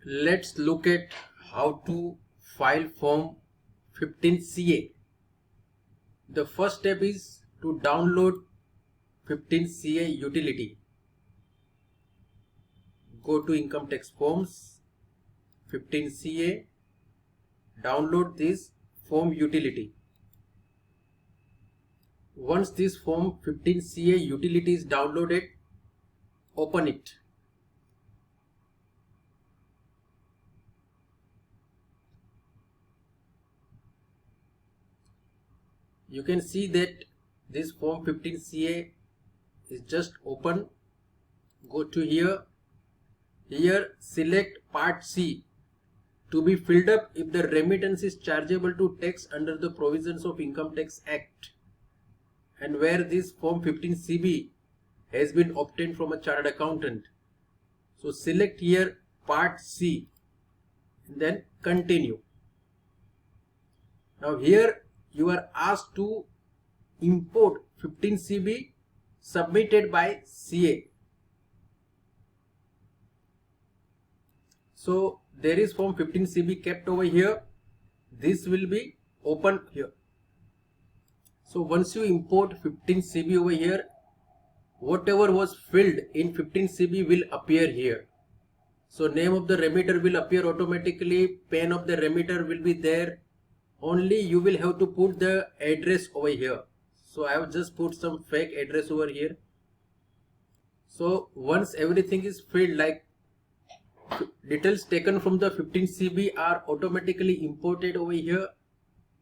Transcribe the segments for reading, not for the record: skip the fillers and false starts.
Let's look at how to file form 15CA. The first step is to download 15CA utility. Go to income tax forms, 15CA, download this form utility. Once this form 15CA utility is downloaded, open it. You can see that this form 15CA is just open. Go to here. Here select part C to be filled up if the remittance is chargeable to tax under the provisions of Income Tax Act and where this form 15CB has been obtained from a chartered accountant. So select here part C and then continue. Now here you are asked to import 15CB submitted by CA. So there is form 15CB kept over here. This will be open here. So once you import 15CB over here, whatever was filled in 15CB will appear here. So name of the remitter will appear automatically, pen of the remitter will be there. Only you will have to put the address over here. So I have just put some fake address over here. So once everything is filled, like details taken from the 15CB are automatically imported over here,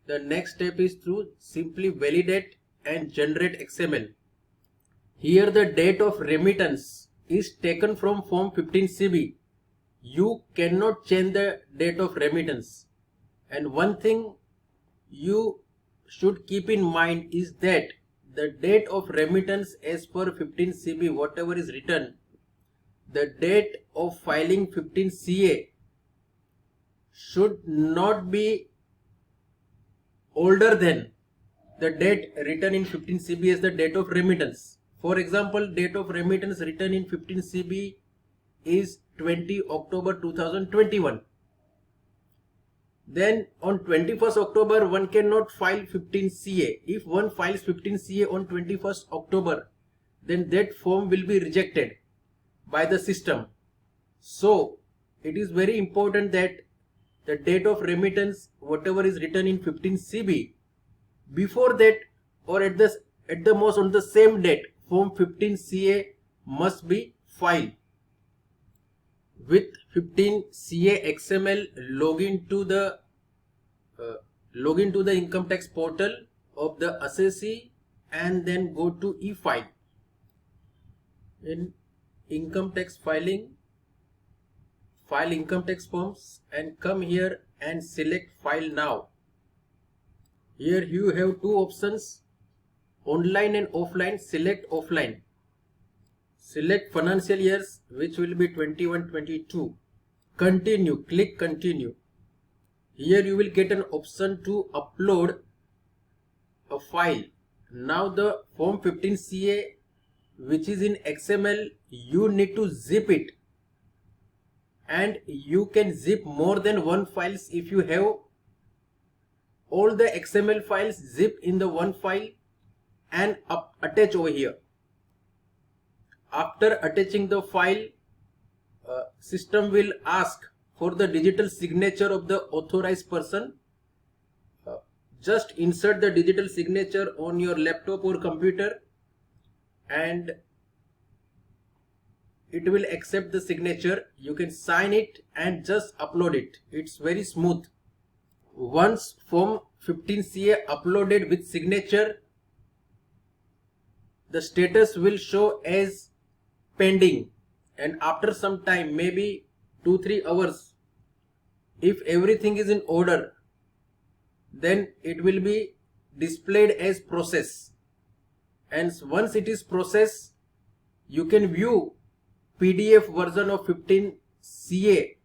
the next step is to simply validate and generate XML. Here the date of remittance is taken from form 15CB. You cannot change the date of remittance. And one thing you should keep in mind is that the date of remittance as per 15CB, whatever is written, the date of filing 15CA should not be older than the date written in 15CB as the date of remittance. For example, date of remittance written in 15CB is 20 October 2021. Then on 21st October one cannot file 15CA. If one files 15CA on 21st October, then that form will be rejected by the system. So it is very important that the date of remittance, whatever is written in 15CB, before that or at the most on the same date, form 15CA must be filed. With 15CA XML, log into the income tax portal of the assessee and then go to e-file. In income tax filing, file income tax forms and come here and select file now. Here you have two options, online and offline. Select offline. Select financial years, which will be 21-22. Continue, click continue. Here you will get an option to upload a file. Now the form 15CA which is in XML, you need to zip it, and you can zip more than one files if you have all the XML files zipped in the one file and attach over here. After attaching the file, system will ask for the digital signature of the authorized person. Just insert the digital signature on your laptop or computer and it will accept the signature. You can sign it and just upload it. It's very smooth. Once form 15CA uploaded with signature, the status will show as pending, and after some time, maybe 2-3 hours, if everything is in order, then it will be displayed as process. And once it is processed, you can view PDF version of 15CA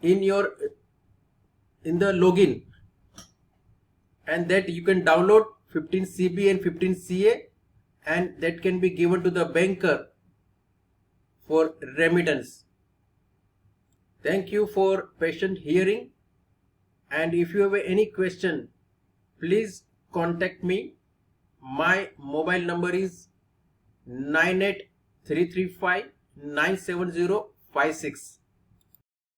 in the login, and that you can download 15CB and 15CA, and that can be given to the banker for remittance. Thank you for patient hearing, and if you have any question, please contact me. My mobile number is 98335 97056.